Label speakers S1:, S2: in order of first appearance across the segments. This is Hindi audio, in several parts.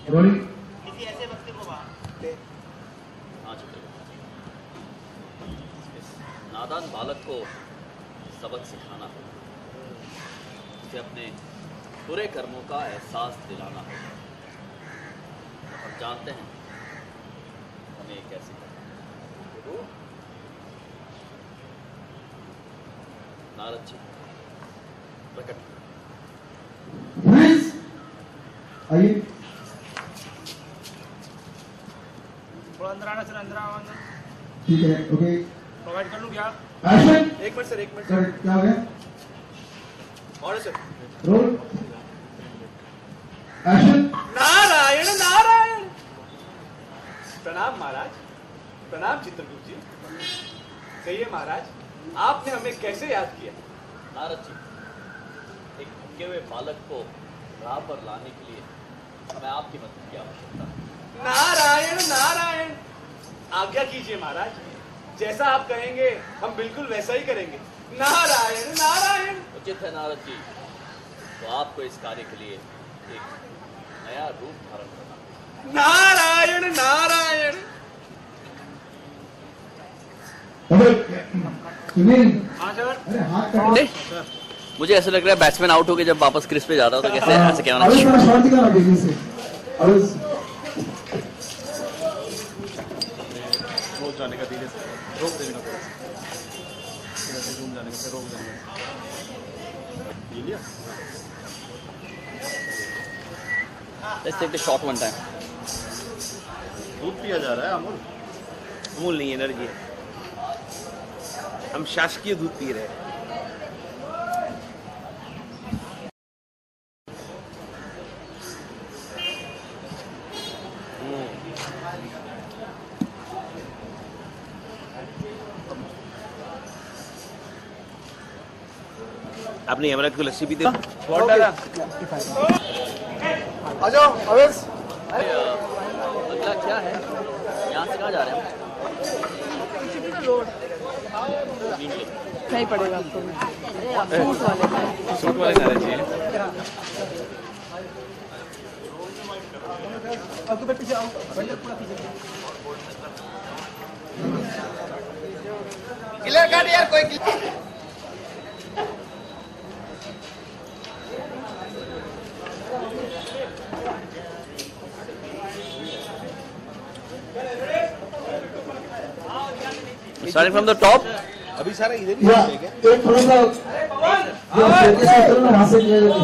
S1: रोलिंग।
S2: किसी ऐसे व्यक्ति को
S3: नादान बालक को सबक सिखाना हो, उसे अपने बुरे कर्मों का एहसास दिलाना हो। हम जानते हैं हमें ये कैसे करना है। नारद जी प्रकट
S1: आइए।
S2: थोड़ा अंदर आना सर, अंदर आना।
S1: ठीक है, ओके।
S2: प्रोवाइड कर लूँ क्या?
S1: एक्शन।
S2: एक मिनट सर, एक मिनट
S1: सर क्या हो गया?
S2: और sir
S1: roll. Action.
S2: Narayan Narayan. प्रणाम महाराज, प्रणाम चित्रगुप्त जी। कहिए महाराज, आपने हमें कैसे याद किया?
S3: नारद जी, एक भटके हुए बालक को राह पर लाने के लिए हमें आपकी मदद की आवश्यकता है।
S2: नारायण नारायण। आज्ञा कीजिए महाराज, जैसा आप कहेंगे हम बिल्कुल वैसा ही करेंगे। नारायण नारायण।
S3: उचित है नारद जी, तो आपको इस कार्य के लिए एक नया रूप धारण करना।
S2: नारायण नारायण।
S1: सुनील।
S2: हाँ सर।
S1: अरे हाथ कर।
S3: मुझे ऐसा लग रहा है बैट्समैन आउट होकर जब वापस क्रीज पे जाता हो तो कैसे ऐसे क्या होना
S1: अभी
S3: चाहिए?
S1: थोड़ा शॉट दिखाना देखिए से। अभी
S4: रोक जाने का धीरे से रोक देना पड़ेगा, घूम जाने का रोक देना। ये लिया।
S3: Let's take the shot one time.
S4: दूध पिया जा रहा है अमूल।
S5: अमूल नहीं, एनर्जी है। हम शासकीय दूध पी रहे हैं। आपने यमराज को लस्सी पीते?
S2: आ जाओ अवेश।
S3: अगला क्या है? यहाँ से कहाँ जा रहे हैं?
S6: नहीं पड़ेगा आपको। सूट वाले
S5: सूट वाले नाराज जी हैं।
S2: पीछे आओ, क्लियर कर यार कोई।
S3: Starting from the top.
S5: अभी सारा इधर ही
S1: या
S5: है क्या?
S1: एक थोड़ा सा वहाँ से किया जाता है।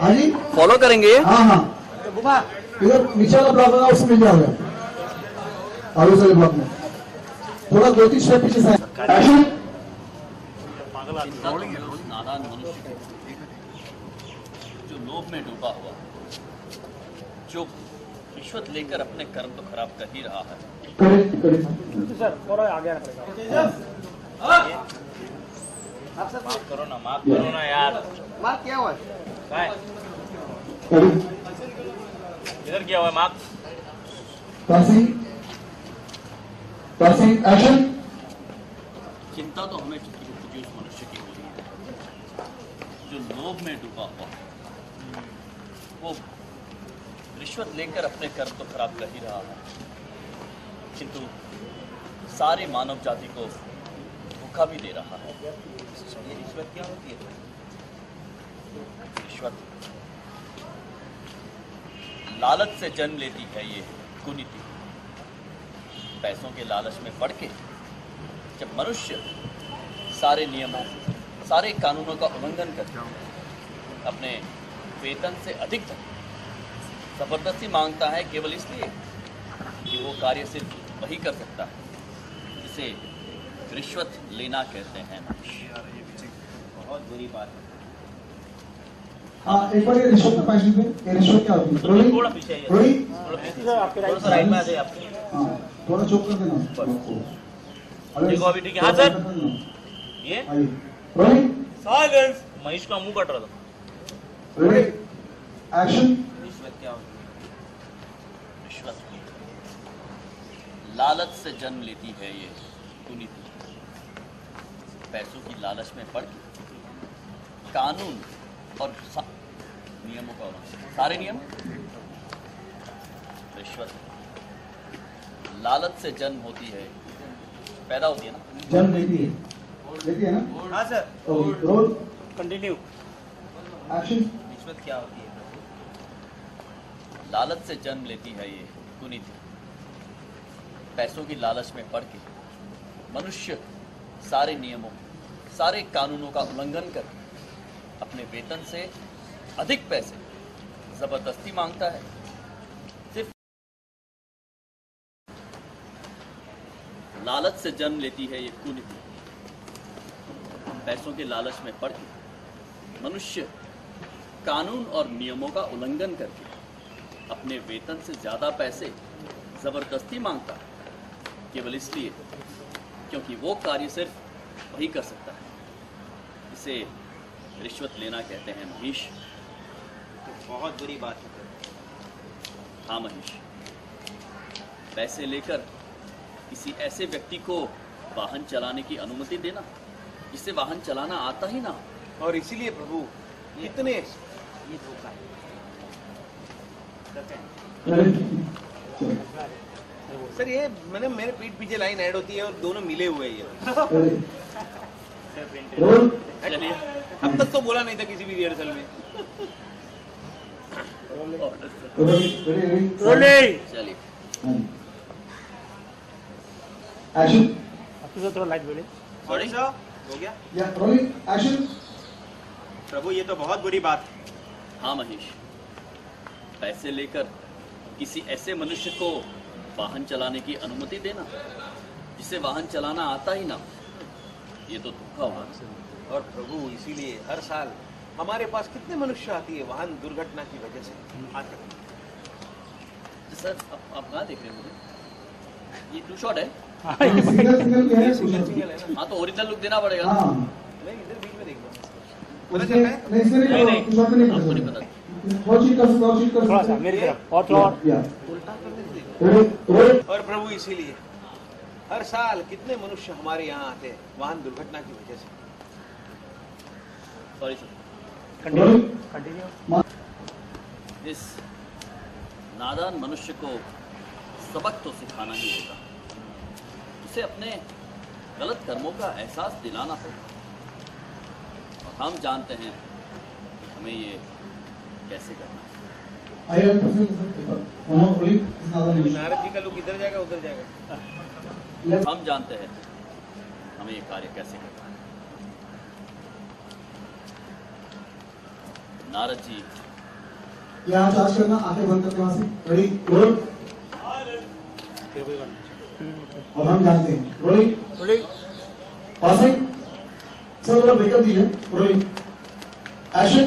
S1: हाँ जी।
S3: फॉलो करेंगे।
S1: हाँ हाँ। इधर नीचे वाला ब्लॉक होगा उसमें मिल जाओगे आलू वाले ब्लॉक में। थोड़ा 2-3 स्टेप पीछे से एक्शन।
S3: नादान मनुष्य जो लोभ में डूबा हुआ, जो रिश्वत लेकर अपने कर्म तो खराब कर ही रहा है।
S1: Correct correct.
S2: सर थोड़ा आगे आना पड़ेगा।
S5: माफ करो ना यार।
S2: मार्क क्या हुआ है?
S1: करेक्ट।
S5: इधर क्या हुआ है माफ?
S1: Passing passing action.
S3: चिंता तो हमें चित्रगुप्त जी उस मनुष्य की हो रही है जो लोभ में डूबा हुआ, वो रिश्वत लेकर अपने कर्म तो खराब कर ही रहा है, किंतु सारे मानव जाति को धोखा भी दे रहा है। ये रिश्वत क्या होती है? रिश्वत लालच से जन्म लेती है ये कुनीति। पैसों के लालच में पड़ के जब मनुष्य सारे नियमों, सारे कानूनों का उल्लंघन करके अपने वेतन से अधिक धन जबरदस्ती मांगता है केवल इसलिए कि वो कार्य सिर्फ वही कर सकता है जिसे रिश्वत लेना कहते हैं।
S5: बहुत बुरी बात है।
S1: हाँ एक बार ये रिश्वत का पैसे दे। ये रिश्वत क्या होती है? रोलिंग
S5: थोड़ा पीछे आइए।
S1: रोलिंग।
S5: थोड़ा सा राइट में आ जाइए आपके।
S1: हाँ थोड़ा चुप कर देना।
S5: देखो अभी ठीक है। हाँ सर। ये
S1: आइए रोलिंग।
S5: साइलेंस। महेश का मुंह कट रहा था।
S1: Rolling action.
S5: रिश्वत क्या होती है?
S3: रिश्वत लालच से जन्म लेती है ये कुनीति। पैसों की लालच में पड़ के कानून और नियमों का उल्लंघन, सारे नियम रिश्वत लालच से जन्म होती है, पैदा होती है ना।
S1: जन्म लेती है ना।
S2: हाँ सर।
S1: Role
S5: continue.
S1: एक्शन।
S2: रिश्वत क्या होती है?
S3: लालच से जन्म लेती है ये कुनीति। पैसों की लालच में पड़ के मनुष्य सारे नियमों, सारे कानूनों का उल्लंघन करके अपने वेतन से अधिक पैसे जबरदस्ती मांगता है। सिर्फ लालच से जन्म लेती है ये कुनीति। पैसों के लालच में पड़ के मनुष्य कानून और नियमों का उल्लंघन करके अपने वेतन से ज्यादा पैसे जबरदस्ती मांगता है, केवल इसलिए क्योंकि वो कार्य सिर्फ वही कर सकता है। इसे रिश्वत लेना कहते हैं महेश।
S2: तो बहुत बुरी बात है।
S3: हाँ महेश, पैसे लेकर किसी ऐसे व्यक्ति को वाहन चलाने की अनुमति देना जिसे वाहन चलाना आता ही ना हो।
S2: और इसीलिए प्रभु कितने ये धोखा है। सर ये मैंने मेरे पीठ पीछे लाइन ऐड होती है और दोनों मिले हुए हैं ये।
S3: चलिए,
S2: अब तक तो बोला नहीं था किसी भी रिहर्सल में।
S3: चलिए।
S1: एक्शन।
S5: थोड़ा लाइट बोले।
S2: सॉरी सर, हो गया।
S1: या रोलिंग एक्शन।
S2: प्रभु ये तो बहुत बुरी बात है।
S3: हाँ महेश, पैसे लेकर किसी ऐसे मनुष्य को वाहन चलाने की अनुमति देना जिसे वाहन चलाना आता ही ना हो, ये तो धोखा हुआ।
S2: और प्रभु इसीलिए हर साल हमारे पास कितने मनुष्य आती है वाहन दुर्घटना की वजह से आते हैं।
S3: सर आप कहाँ देख रहे हैं मुझे? ये टू शॉट है।
S1: सिंगल सिंगल क्या है?
S2: सिंगल है ना।
S3: हाँ तो ओरिजिनल लुक देना पड़ेगा।
S1: हाँ।
S2: मैं इधर बीच में देख रहा हूँ।
S1: उसमें नहीं इसमें नहीं
S5: नहीं।
S1: इसमें नहीं
S3: आपको नहीं पता।
S1: और चीज कर
S5: थोड़ा सा मेरी तरफ और थोड़ा और।
S1: या
S2: उल्टा कर देते।
S1: रोल।
S2: और प्रभु इसीलिए हर साल कितने मनुष्य हमारे यहाँ आते हैं वाहन दुर्घटना की वजह से।
S3: Sorry sir.
S5: Continue continue.
S3: इस नादान मनुष्य को सबक तो सिखाना ही होगा, उसे अपने गलत कर्मों का एहसास दिलाना होगा। और हम जानते हैं कि हमें ये कैसे करना है।
S1: I am rolling
S2: Narad ji का लोग इधर जाएगा उधर जाएगा।
S3: हम जानते हैं हमें ये कार्य कैसे करना है। नारद जी
S1: यहाँ चार्ज करना, आंखें बंद करके वहां से रेडी रोल। और हम जानते हैं रोलिंग पासिंग सब लोग ब्रेकअप दीजिए। Rolling action.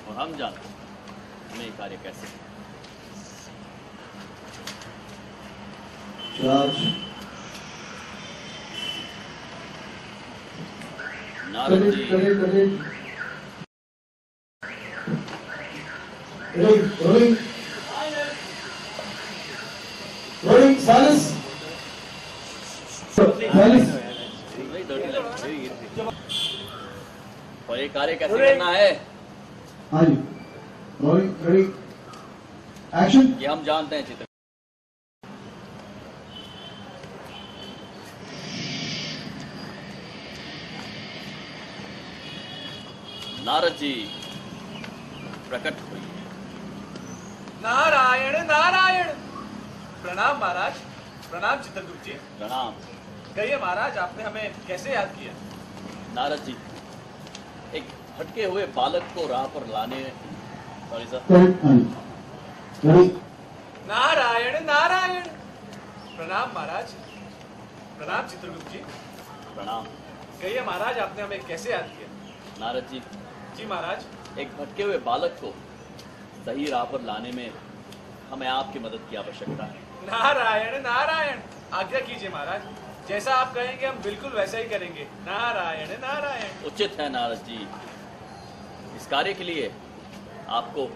S3: और हम जानते हैं हमें ये कार्य कैसे करना
S1: चार्ज।
S3: है। Narad ji
S1: ready rolling rolling silence silence.
S3: वही dirty language। और ये कार्य कैसे करना है
S1: हाँ जी रोलिंग रेडी एक्शन।
S3: ये हम जानते हैं चित्र। नारद जी प्रकट हुई।
S2: नारायण नारायण। प्रणाम महाराज। प्रणाम चित्रगुप्त जी।
S3: प्रणाम।
S2: कहिए महाराज आपने हमें कैसे याद किया?
S3: नारद जी एक भटके हुए बालक को राह पर लाने। Sorry sir.
S1: Ready
S2: Narayan Narayan. प्रणाम महाराज। प्रणाम चित्रगुप्त जी।
S3: प्रणाम।
S2: कहिए महाराज आपने हमें कैसे याद किया?
S3: नारद जी
S2: जी महाराज।
S3: एक भटके हुए बालक को सही राह पर लाने में हमें आपकी मदद की आवश्यकता है।
S2: नारायण नारायण। आज्ञा कीजिए महाराज, जैसा आप कहेंगे हम बिल्कुल वैसा ही करेंगे। नारायण नारायण।
S3: उचित है नारद जी, इस कार्य के लिए आपको